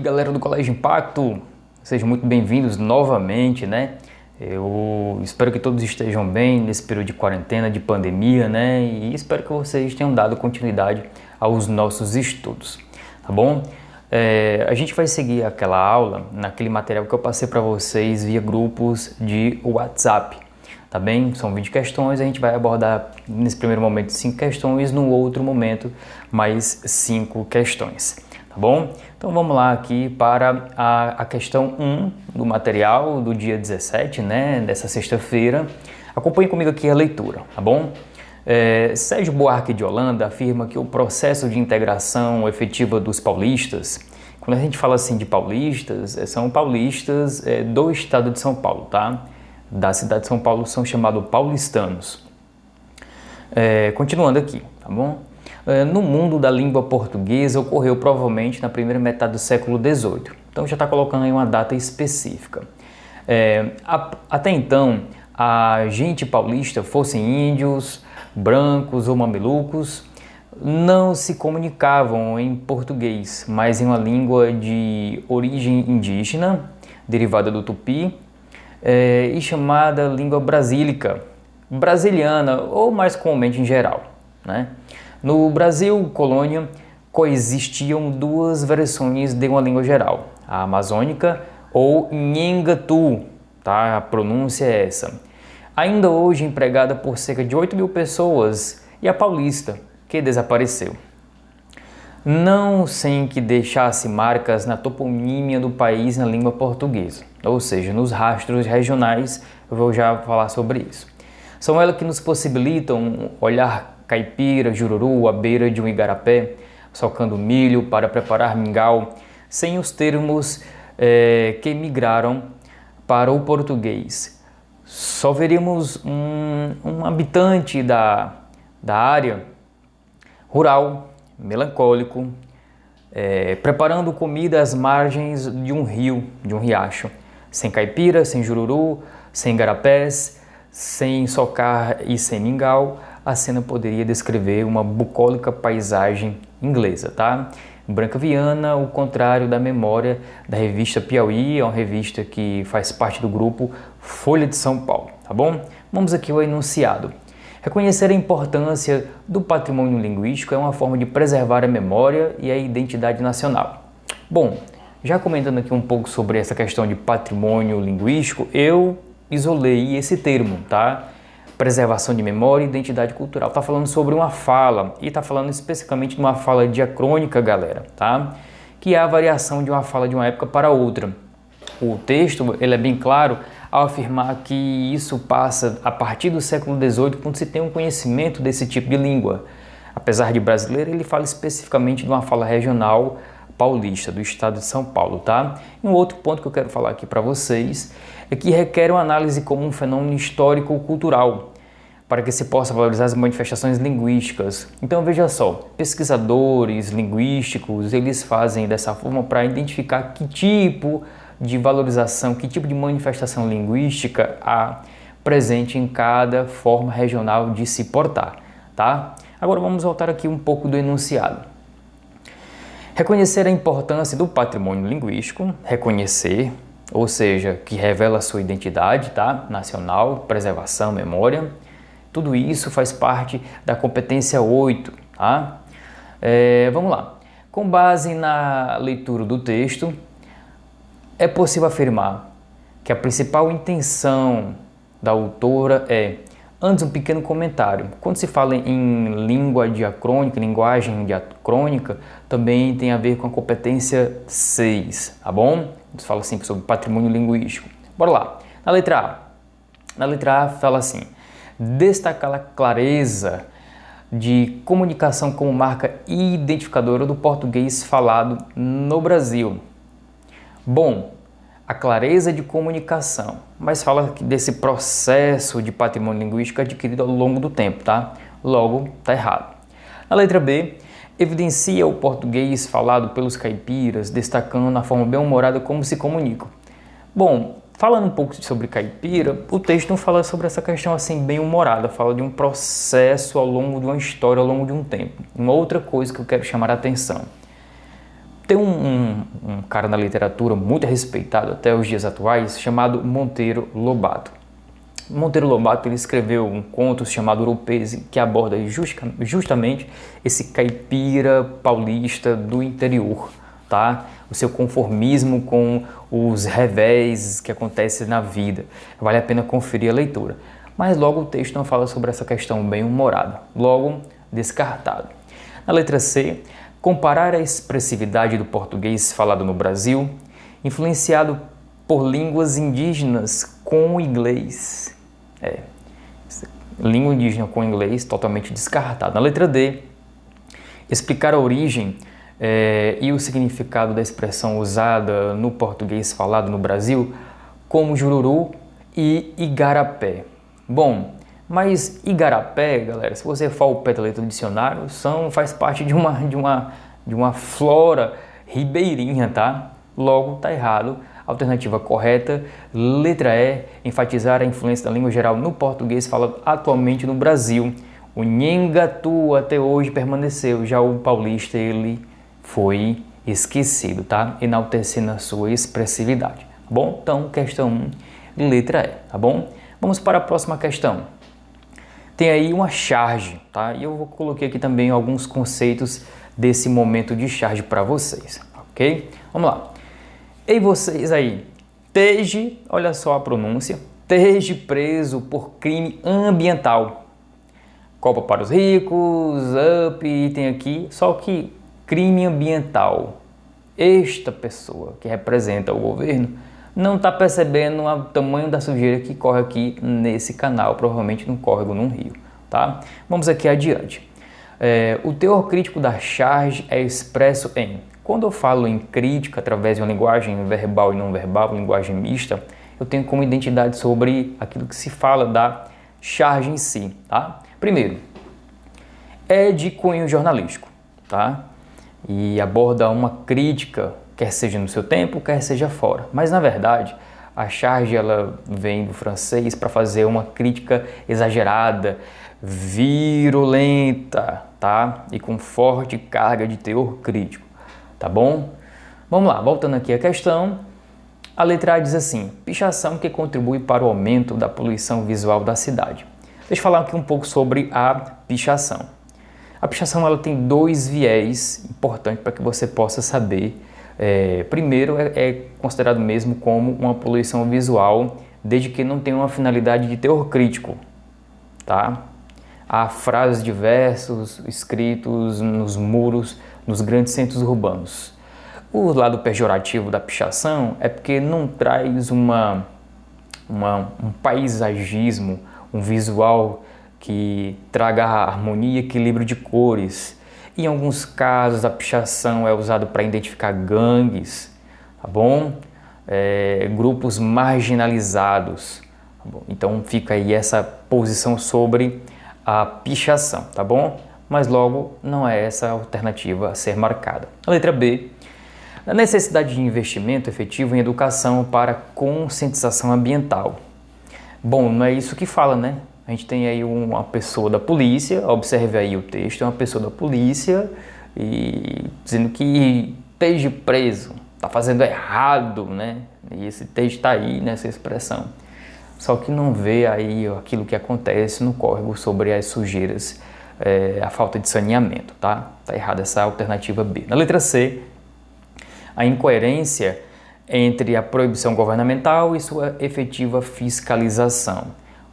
E galera do Colégio Impacto, sejam muito bem-vindos novamente, né? Eu espero que todos estejam bem nesse período de quarentena, de pandemia, né? E espero que vocês tenham dado continuidade aos nossos estudos, tá bom? A gente vai seguir aquela aula naquele material que eu passei para vocês via grupos de WhatsApp, tá bem? São 20 questões, a gente vai abordar nesse primeiro momento 5 questões, no outro momento mais 5 questões, tá bom? Então vamos lá aqui para a questão 1 do material do dia 17, né, dessa sexta-feira. Acompanhe comigo aqui a leitura, tá bom? Sérgio Buarque de Holanda afirma que o processo de integração efetiva dos paulistas, quando a gente fala assim de paulistas, são paulistas do estado de São Paulo, tá? Da cidade de São Paulo são chamados paulistanos. Continuando aqui, tá bom? No mundo da língua portuguesa ocorreu provavelmente na primeira metade do século XVIII. Então já está colocando aí uma data específica. Até então, a gente paulista, fossem índios, brancos ou mamelucos, não se comunicavam em português, mas em uma língua de origem indígena, derivada do tupi, e chamada língua brasílica, brasiliana ou mais comumente em geral, né? No Brasil, colônia, coexistiam duas versões de uma língua geral, a amazônica ou Nhengatu, tá? A pronúncia é essa. Ainda hoje empregada por cerca de 8 mil pessoas, e a paulista, que desapareceu. Não sem que deixasse marcas na toponímia do país na língua portuguesa, ou seja, nos rastros regionais, eu vou já falar sobre isso. São elas que nos possibilitam olhar caipira, jururu, à beira de um igarapé, socando milho para preparar mingau, sem os termos que migraram para o português. Só veríamos um habitante da área rural, melancólico, preparando comida às margens de um rio, de um riacho, sem caipira, sem jururu, sem igarapés, sem socar e sem mingau. A cena poderia descrever uma bucólica paisagem inglesa, tá? Branca Viana, o contrário da memória da revista Piauí, é uma revista que faz parte do grupo Folha de São Paulo, tá bom? Vamos aqui ao enunciado. Reconhecer a importância do patrimônio linguístico é uma forma de preservar a memória e a identidade nacional. Bom, já comentando aqui um pouco sobre essa questão de patrimônio linguístico, eu isolei esse termo, tá? Preservação de memória e identidade cultural. Está falando sobre uma fala, e está falando especificamente de uma fala diacrônica, galera, tá? Que é a variação de uma fala de uma época para outra. O texto, ele é bem claro ao afirmar que isso passa a partir do século XVIII, quando se tem um conhecimento desse tipo de língua. Apesar de brasileiro, ele fala especificamente de uma fala regional paulista, do estado de São Paulo, tá? E um outro ponto que eu quero falar aqui para vocês é que requer uma análise como um fenômeno histórico-cultural, para que se possa valorizar as manifestações linguísticas. Então veja só, pesquisadores linguísticos, eles fazem dessa forma para identificar que tipo de valorização, que tipo de manifestação linguística há presente em cada forma regional de se portar, tá? Agora vamos voltar aqui um pouco do enunciado. Reconhecer a importância do patrimônio linguístico, reconhecer, ou seja, que revela a sua identidade, tá? Nacional, preservação, memória, tudo isso faz parte da competência 8, tá? Vamos lá. Com base na leitura do texto, é possível afirmar que a principal intenção da autora antes um pequeno comentário. Quando se fala em língua diacrônica, linguagem diacrônica, também tem a ver com a competência 6, tá bom? Se fala assim sobre patrimônio linguístico. Bora lá. Na letra A. Na letra A fala assim: destacar a clareza de comunicação como marca identificadora do português falado no Brasil. Bom, a clareza de comunicação, mas fala desse processo de patrimônio linguístico adquirido ao longo do tempo, tá? Logo, tá errado. Na letra B, evidencia o português falado pelos caipiras, destacando a forma bem-humorada como se comunicam. Bom, falando um pouco sobre caipira, o texto não fala sobre essa questão assim bem-humorada, fala de um processo ao longo de uma história, ao longo de um tempo. Uma outra coisa que eu quero chamar a atenção. Tem um cara na literatura muito respeitado até os dias atuais, chamado Monteiro Lobato. Monteiro Lobato ele escreveu um conto chamado Oropese, que aborda justamente esse caipira paulista do interior, tá? O seu conformismo com os revés que acontecem na vida. Vale a pena conferir a leitura. Mas logo o texto não fala sobre essa questão bem-humorada, logo descartado. Na letra C, comparar a expressividade do português falado no Brasil, influenciado por línguas indígenas com o inglês. Língua indígena com inglês totalmente descartado. Na letra D, explicar a origem e o significado da expressão usada no português falado no Brasil como jururu e igarapé. Bom, mas igarapé, galera, se você for ao pé da letra do dicionário, faz parte de uma flora ribeirinha, tá? Logo, tá errado. Alternativa correta, letra E, enfatizar a influência da língua geral no português falado atualmente no Brasil. O nhengatu até hoje permaneceu, já o paulista ele foi esquecido, tá? Enaltecendo a sua expressividade, tá bom? Então, questão 1, letra E, tá bom? Vamos para a próxima questão. Tem aí uma charge, tá? E eu coloquei aqui também alguns conceitos desse momento de charge para vocês, ok? Vamos lá. Ei vocês aí, esteja, olha só a pronúncia, esteja preso por crime ambiental. Copa para os ricos, up, tem aqui, só que crime ambiental. Esta pessoa que representa o governo não está percebendo o tamanho da sujeira que corre aqui nesse canal, provavelmente num córrego, num rio, tá? Vamos aqui adiante. O teor crítico da charge é expresso em... Quando eu falo em crítica através de uma linguagem verbal e não verbal, linguagem mista, eu tenho como identidade sobre aquilo que se fala da charge em si, tá? Primeiro, é de cunho jornalístico, tá? E aborda uma crítica, quer seja no seu tempo, quer seja fora. Mas na verdade, a charge ela vem do francês para fazer uma crítica exagerada, virulenta, tá? E com forte carga de teor crítico. Tá bom? Vamos lá, voltando aqui à questão. A letra A diz assim, pichação que contribui para o aumento da poluição visual da cidade. Deixa eu falar aqui um pouco sobre a pichação. A pichação ela tem dois viés importantes para que você possa saber. Primeiro, é considerado mesmo como uma poluição visual, desde que não tenha uma finalidade de teor crítico. Tá? Há frases diversos escritos nos muros, nos grandes centros urbanos. O lado pejorativo da pichação é porque não traz um paisagismo, um visual que traga harmonia e equilíbrio de cores. Em alguns casos, a pichação é usada para identificar gangues, tá bom? Grupos marginalizados. Tá bom? Então fica aí essa posição sobre a pichação, tá bom? Mas logo não é essa a alternativa a ser marcada. A letra B, a necessidade de investimento efetivo em educação para conscientização ambiental. Bom, não é isso que fala, né? A gente tem aí uma pessoa da polícia, observe aí o texto, é uma pessoa da polícia e dizendo que esteja preso, está fazendo errado, né? E esse texto está aí nessa expressão. Só que não vê aí aquilo que acontece no córrego sobre as sujeiras, a falta de saneamento, tá? Tá errada essa alternativa B. Na letra C, a incoerência entre a proibição governamental e sua efetiva fiscalização.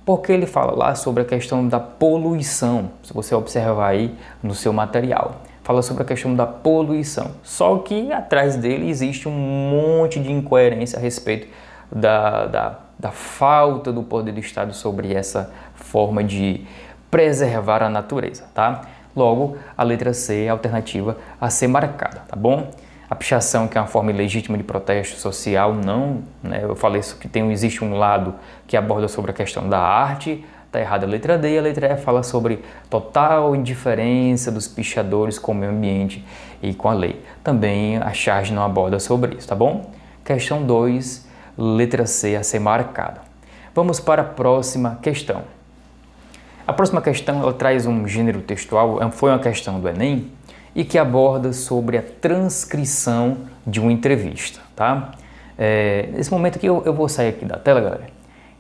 Porque ele fala lá sobre a questão da poluição, se você observar aí no seu material. Fala sobre a questão da poluição, só que atrás dele existe um monte de incoerência a respeito da falta do poder do Estado sobre essa forma de preservar a natureza, tá? Logo, a letra C é a alternativa a ser marcada, tá bom? A pichação, que é uma forma ilegítima de protesto social, não, né? Eu falei isso que existe um lado que aborda sobre a questão da arte, tá errada a letra D, e a letra E fala sobre total indiferença dos pichadores com o meio ambiente e com a lei. Também a charge não aborda sobre isso, tá bom? Questão 2, letra C a ser marcada. Vamos para a próxima questão. A próxima questão ela traz um gênero textual, foi uma questão do Enem, e que aborda sobre a transcrição de uma entrevista, tá? Nesse momento aqui eu vou sair aqui da tela, galera,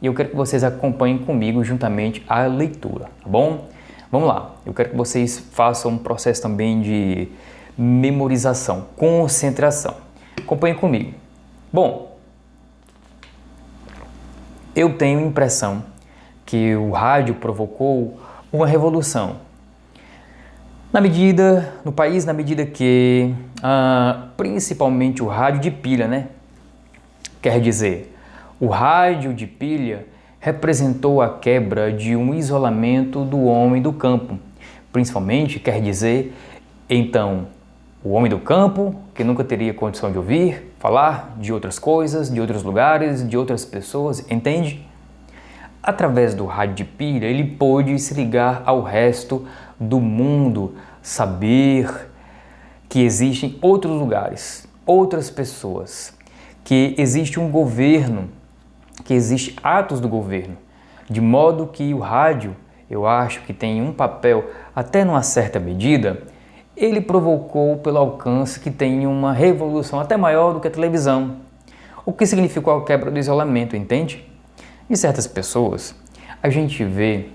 e eu quero que vocês acompanhem comigo juntamente a leitura, tá bom? Vamos lá, eu quero que vocês façam um processo também de memorização, concentração. Acompanhem comigo. Bom, eu tenho a impressão que o rádio provocou uma revolução no país, na medida que, principalmente o rádio de pilha, né? Quer dizer, o rádio de pilha representou a quebra de um isolamento do homem do campo. Principalmente, quer dizer, então, o homem do campo, que nunca teria condição de ouvir, falar de outras coisas, de outros lugares, de outras pessoas, entende? Através do rádio de pilha, ele pôde se ligar ao resto do mundo, saber que existem outros lugares, outras pessoas, que existe um governo, que existe atos do governo, de modo que o rádio, eu acho que tem um papel, até numa certa medida, ele provocou pelo alcance que tem uma revolução até maior do que a televisão, o que significou a quebra do isolamento, entende? De certas pessoas, a gente vê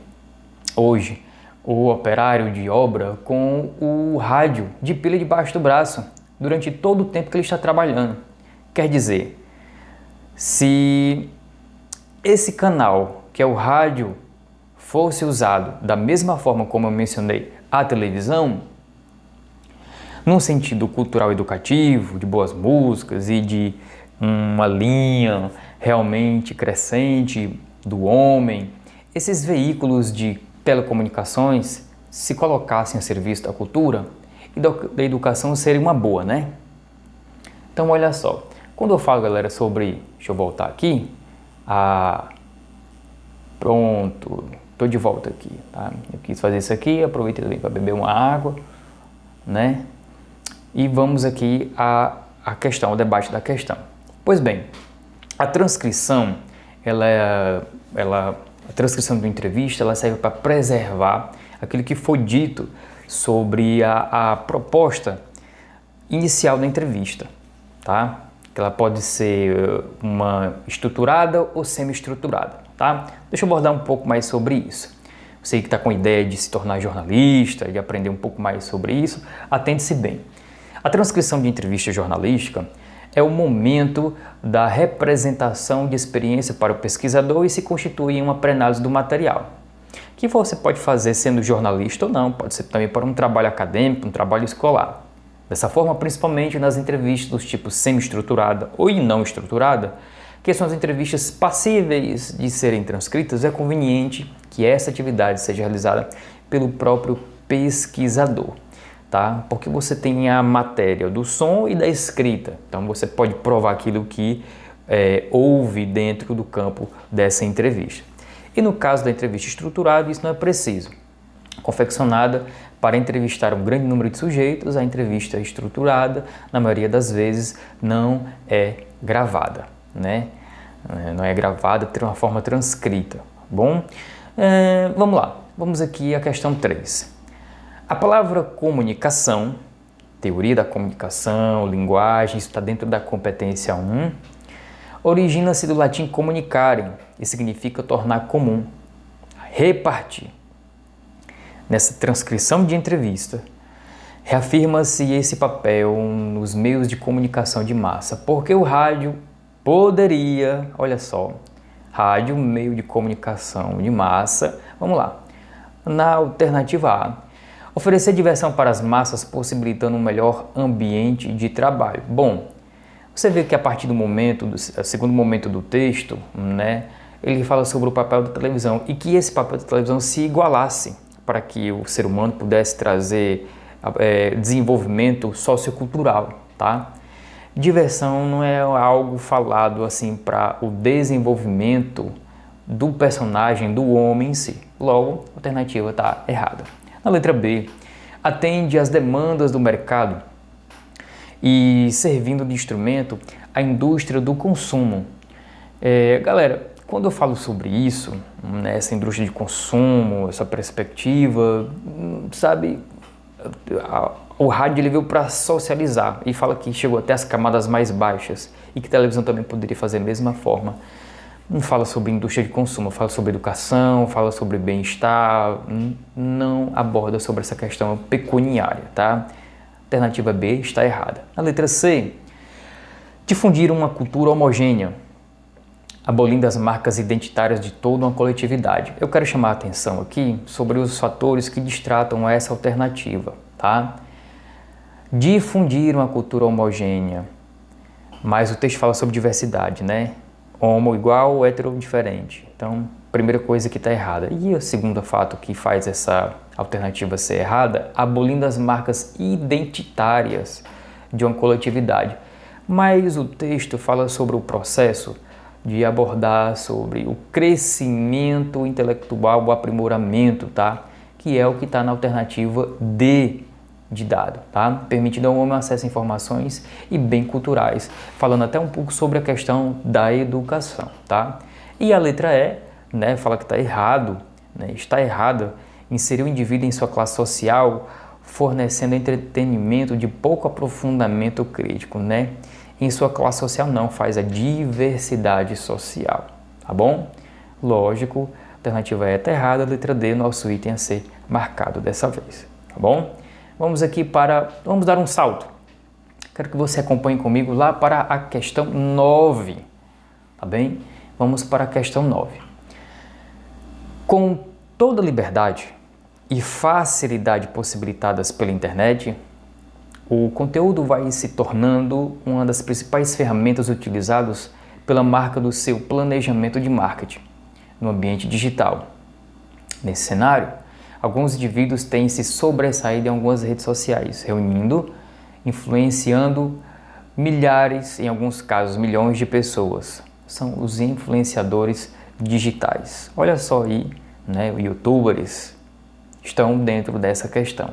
hoje o operário de obra com o rádio de pilha debaixo do braço durante todo o tempo que ele está trabalhando. Quer dizer, se esse canal, que é o rádio, fosse usado da mesma forma como eu mencionei a televisão, num sentido cultural educativo, de boas músicas e de uma linha realmente crescente do homem, esses veículos de telecomunicações se colocassem a serviço da cultura e da educação seria uma boa, né? Então olha só, quando eu falo, galera, sobre, deixa eu voltar aqui, pronto, tô de volta aqui, tá? Eu quis fazer isso aqui, aproveitei também para beber uma água, né? E vamos aqui à questão, ao debate da questão. Pois bem, a transcrição, a transcrição de uma entrevista, ela serve para preservar aquilo que foi dito sobre a proposta inicial da entrevista, tá? Que ela pode ser uma estruturada ou semi-estruturada, tá? Deixa eu abordar um pouco mais sobre isso. Você que está com a ideia de se tornar jornalista, de aprender um pouco mais sobre isso, atente-se bem. A transcrição de entrevista jornalística é o momento da representação de experiência para o pesquisador e se constitui em uma pré-análise do material, que você pode fazer sendo jornalista ou não, pode ser também para um trabalho acadêmico, um trabalho escolar. Dessa forma, principalmente nas entrevistas dos tipos semi-estruturada ou não estruturada, que são as entrevistas passíveis de serem transcritas, é conveniente que essa atividade seja realizada pelo próprio pesquisador. Tá? Porque você tem a matéria do som e da escrita, então você pode provar aquilo que houve dentro do campo dessa entrevista. E no caso da entrevista estruturada, isso não é preciso. Confeccionada para entrevistar um grande número de sujeitos, a entrevista estruturada, na maioria das vezes, não é gravada, né? Não é gravada, tem uma forma transcrita. Bom, vamos lá, vamos aqui à questão 3. A palavra comunicação, teoria da comunicação, linguagem, isso está dentro da competência 1, origina-se do latim comunicare e significa tornar comum, repartir. Nessa transcrição de entrevista, reafirma-se esse papel nos meios de comunicação de massa, porque o rádio poderia, olha só, rádio, meio de comunicação de massa, vamos lá, na alternativa A, oferecer diversão para as massas, possibilitando um melhor ambiente de trabalho. Bom, você vê que a partir do segundo momento do texto, né, ele fala sobre o papel da televisão e que esse papel da televisão se igualasse para que o ser humano pudesse trazer desenvolvimento sociocultural, tá? Diversão não é algo falado assim para o desenvolvimento do personagem, do homem em si. Logo, a alternativa está errada. Na letra B, atende às demandas do mercado e servindo de instrumento à indústria do consumo. Galera, quando eu falo sobre isso, né, essa indústria de consumo, essa perspectiva, sabe, O rádio ele veio para socializar e fala que chegou até as camadas mais baixas e que a televisão também poderia fazer a mesma forma. Não fala sobre indústria de consumo, fala sobre educação, fala sobre bem-estar, não aborda sobre essa questão pecuniária, tá? Alternativa B está errada. A letra C, difundir uma cultura homogênea, abolindo as marcas identitárias de toda uma coletividade. Eu quero chamar a atenção aqui sobre os fatores que distratam essa alternativa, tá? Difundir uma cultura homogênea, mas o texto fala sobre diversidade, né? Homo igual, hétero diferente. Então, primeira coisa que está errada. E o segundo fato que faz essa alternativa ser errada, abolindo as marcas identitárias de uma coletividade. Mas o texto fala sobre o processo de abordar sobre o crescimento intelectual, o aprimoramento, tá? Que é o que está na alternativa D de dado, tá? Permitindo ao homem acesso a informações e bem culturais, falando até um pouco sobre a questão da educação, tá? E a letra E, né, fala que está errado, né, está errada, inserir o indivíduo em sua classe social, fornecendo entretenimento de pouco aprofundamento crítico, né? Em sua classe social não, faz a diversidade social, tá bom? Lógico, a alternativa E está errada, a letra D, nosso item a ser marcado dessa vez, tá bom? Vamos dar um salto. Quero que você acompanhe comigo lá para a questão 9, tá bem? Vamos para a questão 9. Com toda a liberdade e facilidade possibilitadas pela internet, o conteúdo vai se tornando uma das principais ferramentas utilizadas pela marca do seu planejamento de marketing no ambiente digital. Nesse cenário, alguns indivíduos têm se sobressaído em algumas redes sociais, reunindo, influenciando milhares, em alguns casos milhões de pessoas. São os influenciadores digitais. Olha só aí, né, os youtubers estão dentro dessa questão.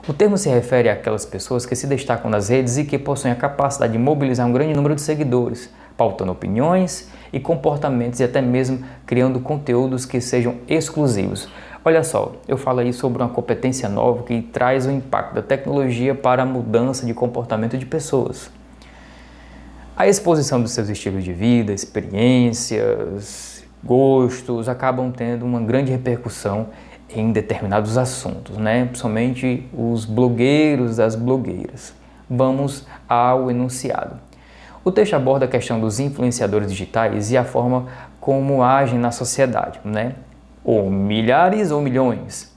O termo se refere àquelas pessoas que se destacam nas redes e que possuem a capacidade de mobilizar um grande número de seguidores, pautando opiniões e comportamentos e até mesmo criando conteúdos que sejam exclusivos. Olha só, eu falo aí sobre uma competência nova que traz o impacto da tecnologia para a mudança de comportamento de pessoas. A exposição dos seus estilos de vida, experiências, gostos, acabam tendo uma grande repercussão em determinados assuntos, né? Principalmente os blogueiros das blogueiras. Vamos ao enunciado. O texto aborda a questão dos influenciadores digitais e a forma como agem na sociedade, né? Ou milhares ou milhões.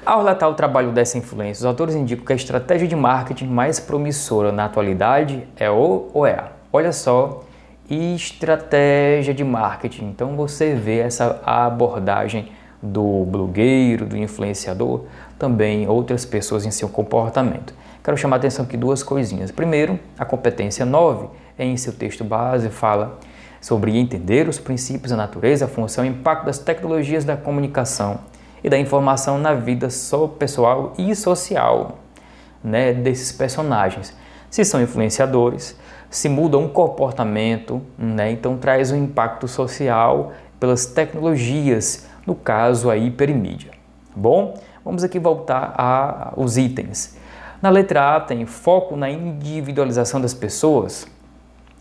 Ao relatar o trabalho dessa influência, os autores indicam que a estratégia de marketing mais promissora na atualidade é o ou é a. Olha só, estratégia de marketing. Então você vê essa abordagem do blogueiro, do influenciador, também outras pessoas em seu comportamento. Quero chamar a atenção aqui duas coisinhas. Primeiro, a competência 9, em seu texto base, fala sobre entender os princípios da natureza, a função e o impacto das tecnologias da comunicação e da informação na vida pessoal e social, né, desses personagens. Se são influenciadores, se muda um comportamento, né, então traz um impacto social pelas tecnologias, no caso a hipermídia. Bom, vamos aqui voltar aos itens. Na letra A tem foco na individualização das pessoas.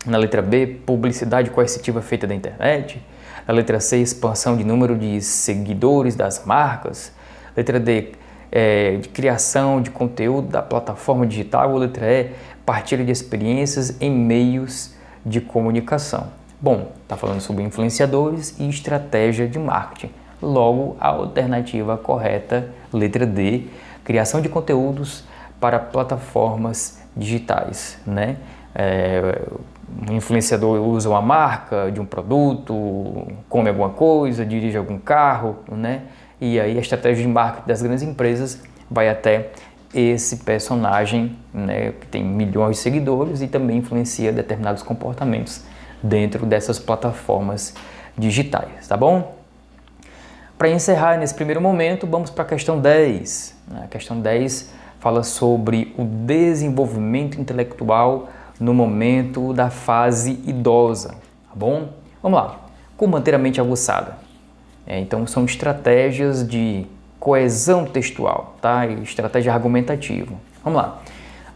Na letra B, publicidade coercitiva feita da internet. Na letra C, expansão de número de seguidores das marcas. Letra D, de criação de conteúdo da plataforma digital. Letra E, partilha de experiências em meios de comunicação. Bom, está falando sobre influenciadores e estratégia de marketing. Logo, a alternativa correta, letra D, criação de conteúdos para plataformas digitais, né? Um influenciador usa uma marca de um produto, come alguma coisa, dirige algum carro, né? E aí a estratégia de marketing das grandes empresas vai até esse personagem, né, que tem milhões de seguidores e também influencia determinados comportamentos dentro dessas plataformas digitais, tá bom? Para encerrar nesse primeiro momento, vamos para a questão 10. A questão 10 fala sobre o desenvolvimento intelectual no momento da fase idosa, tá bom? Vamos lá. Como manter a mente aguçada? Então, são estratégias de coesão textual, tá? E estratégia argumentativa. Vamos lá.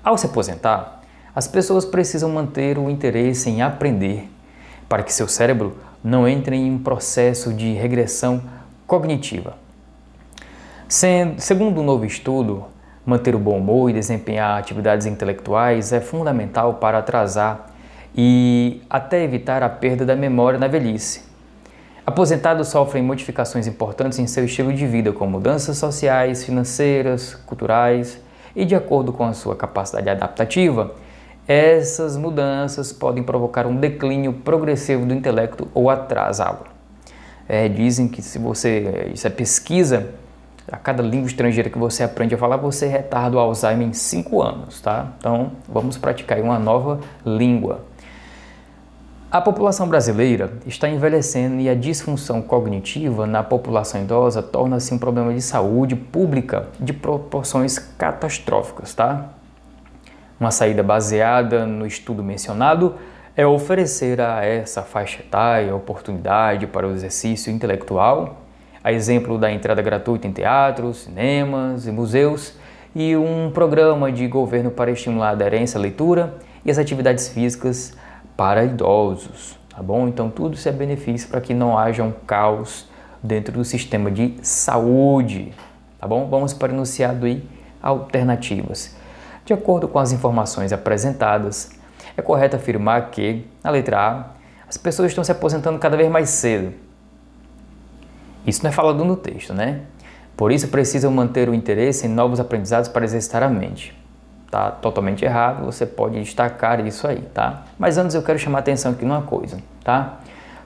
Ao se aposentar, as pessoas precisam manter o interesse em aprender para que seu cérebro não entre em um processo de regressão cognitiva. Segundo um novo estudo, manter o bom humor e desempenhar atividades intelectuais é fundamental para atrasar e até evitar a perda da memória na velhice. Aposentados sofrem modificações importantes em seu estilo de vida, como mudanças sociais, financeiras, culturais, e de acordo com a sua capacidade adaptativa, essas mudanças podem provocar um declínio progressivo do intelecto ou atrasá-lo. Dizem que isso é pesquisa, a cada língua estrangeira que você aprende a falar, você retarda o Alzheimer em 5 anos, tá? Então, vamos praticar uma nova língua. A população brasileira está envelhecendo e a disfunção cognitiva na população idosa torna-se um problema de saúde pública de proporções catastróficas, tá? Uma saída baseada no estudo mencionado é oferecer a essa faixa etária oportunidade para o exercício intelectual, a exemplo da entrada gratuita em teatros, cinemas e museus, e um programa de governo para estimular a aderência à leitura e as atividades físicas para idosos, tá bom? Então tudo isso é benefício para que não haja um caos dentro do sistema de saúde, tá bom? Vamos para o enunciado aí, alternativas. De acordo com as informações apresentadas, é correto afirmar que, na letra A, as pessoas estão se aposentando cada vez mais cedo. Isso não é falado no texto, né? Por isso precisam manter o interesse em novos aprendizados para exercitar a mente. Tá totalmente errado, você pode destacar isso aí, tá? Mas antes eu quero chamar a atenção aqui numa coisa, tá?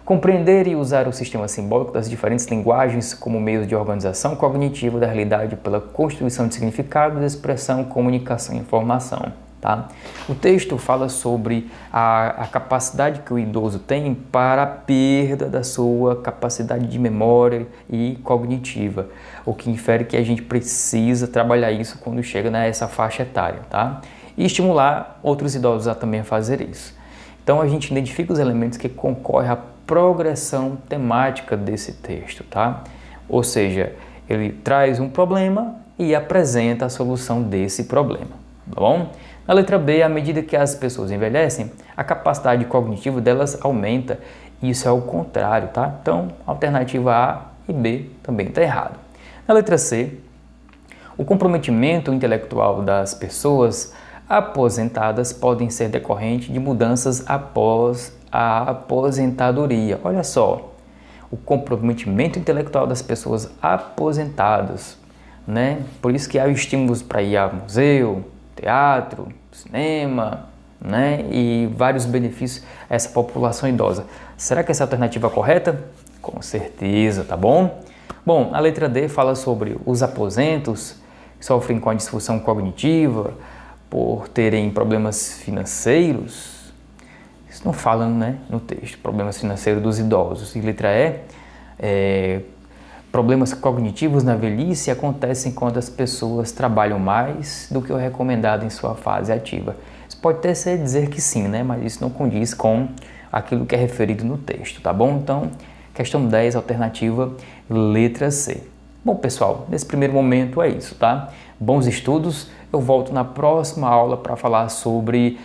Compreender e usar o sistema simbólico das diferentes linguagens como meio de organização cognitiva da realidade pela constituição de significados, expressão, comunicação e informação, tá? O texto fala sobre a capacidade que o idoso tem para a perda da sua capacidade de memória e cognitiva, o que infere que a gente precisa trabalhar isso quando chega nessa faixa etária, tá? E estimular outros idosos a também fazer isso. Então a gente identifica os elementos que concorrem à progressão temática desse texto, tá? Ou seja, ele traz um problema e apresenta a solução desse problema, tá bom? Na letra B, à medida que as pessoas envelhecem, a capacidade cognitiva delas aumenta. Isso é o contrário, tá? Então, alternativa A e B também está errado. Na letra C, o comprometimento intelectual das pessoas aposentadas podem ser decorrente de mudanças após a aposentadoria. Olha só, o comprometimento intelectual das pessoas aposentadas, né? Por isso que há estímulos para ir ao museu, teatro, cinema, né? E vários benefícios a essa população idosa. Será que essa é a alternativa correta? Com certeza, tá bom? Bom, a letra D fala sobre os aposentos que sofrem com a disfunção cognitiva por terem problemas financeiros. Isso não fala, né, no texto, problemas financeiros dos idosos. E letra E, problemas cognitivos na velhice acontecem quando as pessoas trabalham mais do que o recomendado em sua fase ativa. Isso pode até ser dizer que sim, né, mas isso não condiz com aquilo que é referido no texto, tá bom? Então, questão 10, alternativa, letra C. Bom, pessoal, nesse primeiro momento é isso, tá? Bons estudos. Eu volto na próxima aula para falar sobre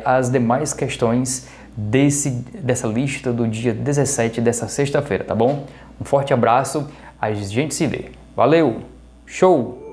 as demais questões dessa lista do dia 17 dessa sexta-feira, tá bom? Um forte abraço, a gente se vê. Valeu! Show!